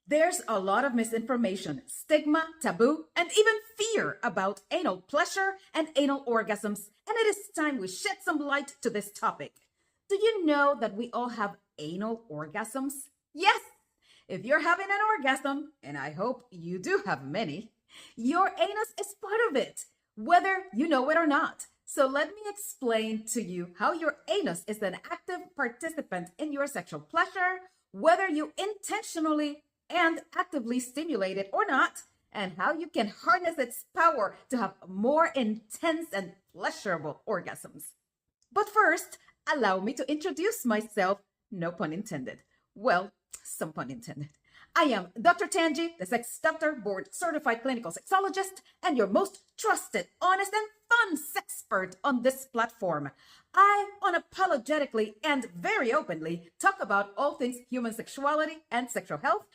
There's a lot of misinformation, stigma, taboo, and even fear about anal pleasure and anal orgasms, and it is time we shed some light to this topic. Do you know that we all have anal orgasms? Yes! If you're having an orgasm, and I hope you do have many, your anus is part of it, whether you know it or not. So let me explain to you how your anus is an active participant in your sexual pleasure, whether you intentionally and actively stimulate it or not, and how you can harness its power to have more intense and pleasurable orgasms. But first, allow me to introduce myself, no pun intended. Well, some pun intended. I am Dr. Tanji, the sex doctor, board certified clinical sexologist, and your most trusted, honest, and fun sexpert on this platform. I unapologetically and very openly talk about all things human sexuality and sexual health,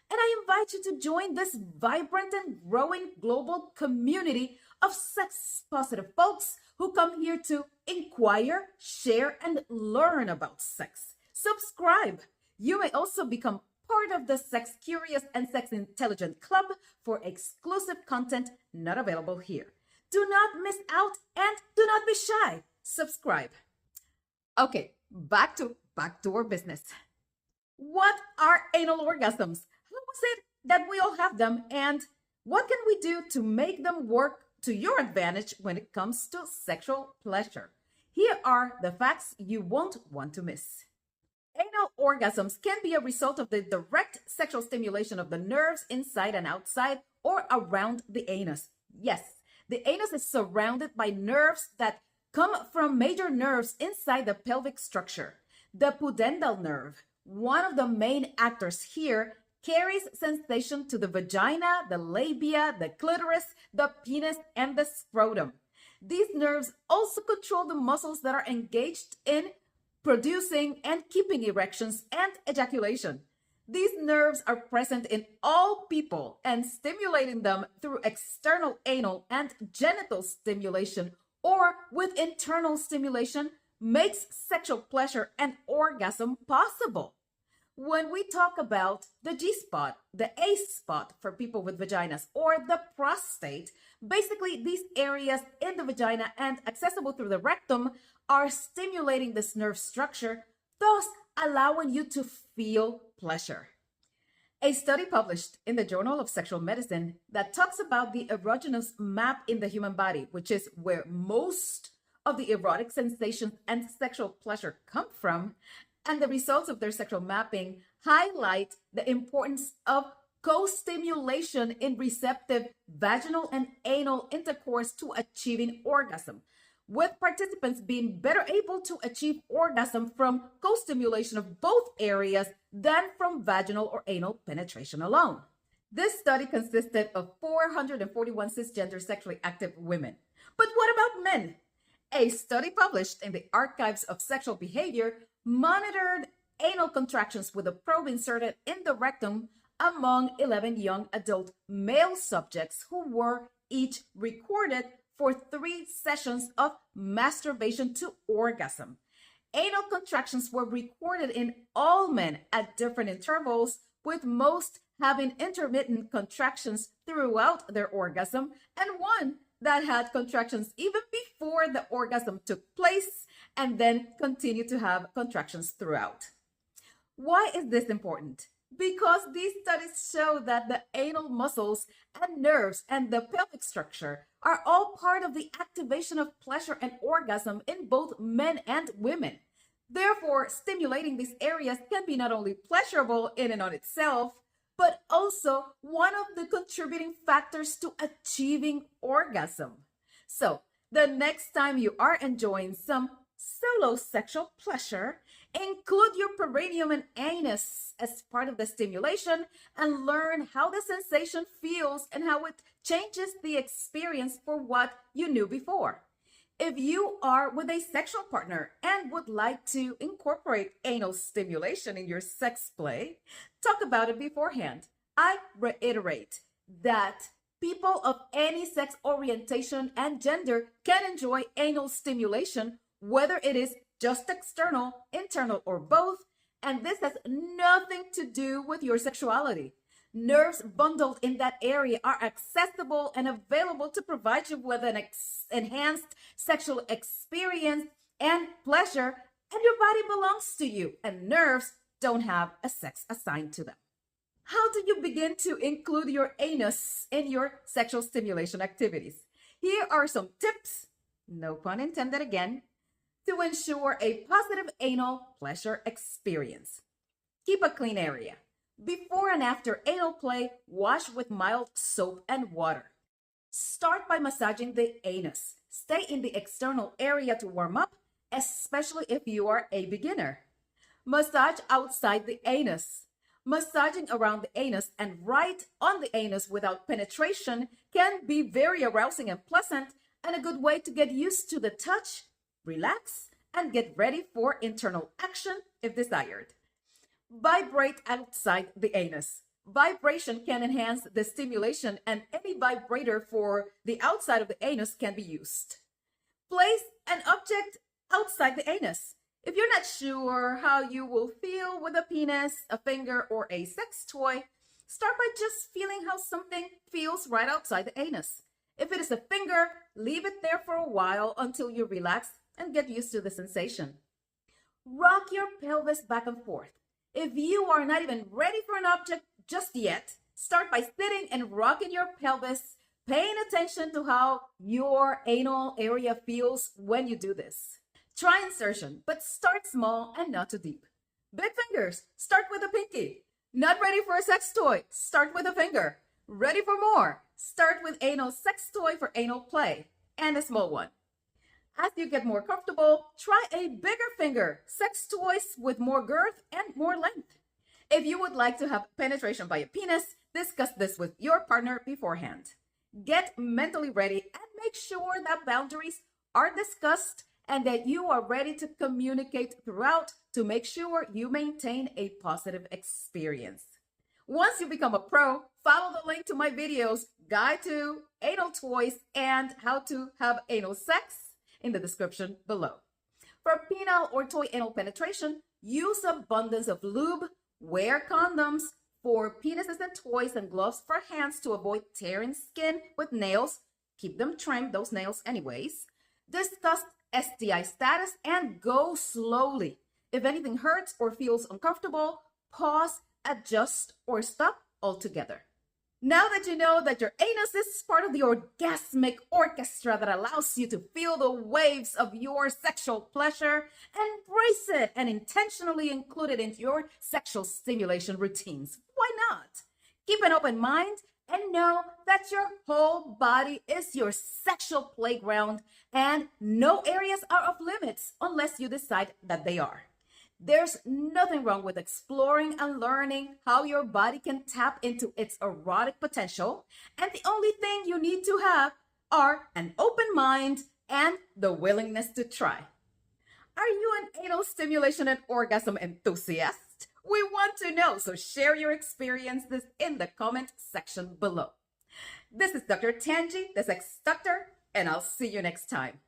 and I invite you to join this vibrant and growing global community of sex-positive folks who come here to inquire, share, and learn about sex. Subscribe. You may also become part of the Sex Curious and Sex Intelligent Club for exclusive content not available here. Do not miss out and do not be shy. Subscribe. Okay, back to our business. What are anal orgasms? How is it that we all have them, and what can we do to make them work to your advantage when it comes to sexual pleasure? Here are the facts you won't want to miss. Anal orgasms can be a result of the direct sexual stimulation of the nerves inside and outside or around the anus. Yes, the anus is surrounded by nerves that come from major nerves inside the pelvic structure. The pudendal nerve, one of the main actors here, carries sensation to the vagina, the labia, the clitoris, the penis, and the scrotum. These nerves also control the muscles that are engaged in producing and keeping erections and ejaculation. These nerves are present in all people, and stimulating them through external anal and genital stimulation or with internal stimulation makes sexual pleasure and orgasm possible. When we talk about the G-spot, the A-spot for people with vaginas, or the prostate, basically these areas in the vagina and accessible through the rectum are stimulating this nerve structure, thus allowing you to feel pleasure. A study published in the Journal of Sexual Medicine that talks about the erogenous map in the human body, which is where most of the erotic sensations and sexual pleasure come from, and the results of their sexual mapping highlight the importance of co-stimulation in receptive vaginal and anal intercourse to achieving orgasm, with participants being better able to achieve orgasm from co-stimulation of both areas than from vaginal or anal penetration alone. This study consisted of 441 cisgender sexually active women. But what about men? A study published in the Archives of Sexual Behavior monitored anal contractions with a probe inserted in the rectum among 11 young adult male subjects who were each recorded for 3 sessions of masturbation to orgasm. Anal contractions were recorded in all men at different intervals, with most having intermittent contractions throughout their orgasm, and one that had contractions even before the orgasm took place and then continued to have contractions throughout. Why is this important? Because these studies show that the anal muscles and nerves and the pelvic structure are all part of the activation of pleasure and orgasm in both men and women. Therefore, stimulating these areas can be not only pleasurable in and on itself, but also one of the contributing factors to achieving orgasm. So, the next time you are enjoying some solo sexual pleasure, include your perineum and anus as part of the stimulation and learn how the sensation feels and how it changes the experience for what you knew before. If you are with a sexual partner and would like to incorporate anal stimulation in your sex play, talk about it beforehand. I reiterate that people of any sex orientation and gender can enjoy anal stimulation, whether it is just external, internal, or both, and this has nothing to do with your sexuality. Nerves bundled in that area are accessible and available to provide you with an enhanced sexual experience and pleasure, and your body belongs to you, and nerves don't have a sex assigned to them. How do you begin to include your anus in your sexual stimulation activities? Here are some tips, no pun intended again, to ensure a positive anal pleasure experience. Keep a clean area. Before and after anal play, wash with mild soap and water. Start by massaging the anus. Stay in the external area to warm up, especially if you are a beginner. Massage outside the anus. Massaging around the anus and right on the anus without penetration can be very arousing and pleasant, and a good way to get used to the touch, relax, and get ready for internal action if desired. Vibrate outside the anus. Vibration can enhance the stimulation, and any vibrator for the outside of the anus can be used. Place an object outside the anus. If you're not sure how you will feel with a penis, a finger, or a sex toy, start by just feeling how something feels right outside the anus. If it is a finger, leave it there for a while until you relax and get used to the sensation. Rock your pelvis back and forth. If you are not even ready for an object just yet, start by sitting and rocking your pelvis, paying attention to how your anal area feels when you do this. Try insertion, but start small and not too deep. Big fingers, start with a pinky. Not ready for a sex toy, start with a finger. Ready for more, start with anal sex toy for anal play, and a small one. As you get more comfortable, try a bigger finger, sex toys with more girth and more length. If you would like to have penetration by a penis, discuss this with your partner beforehand. Get mentally ready and make sure that boundaries are discussed and that you are ready to communicate throughout to make sure you maintain a positive experience. Once you become a pro, follow the link to my videos, Guide to Anal Toys and How to Have Anal Sex in the description below. For penile or toy anal penetration, use abundance of lube, wear condoms for penises and toys, and gloves for hands to avoid tearing skin with nails. Keep them trimmed, those nails anyways. Discuss STI status and go slowly. If anything hurts or feels uncomfortable, pause, adjust, or stop altogether. Now that you know that your anus is part of the orgasmic orchestra that allows you to feel the waves of your sexual pleasure, embrace it and intentionally include it into your sexual stimulation routines. Why not? Keep an open mind and know that your whole body is your sexual playground and no areas are off limits unless you decide that they are. There's nothing wrong with exploring and learning how your body can tap into its erotic potential, and the only thing you need to have are an open mind and the willingness to try. Are you an anal stimulation and orgasm enthusiast? We want to know, so share your experiences in the comment section below. This is Dr. Tanji, the Sex Doctor, and I'll see you next time.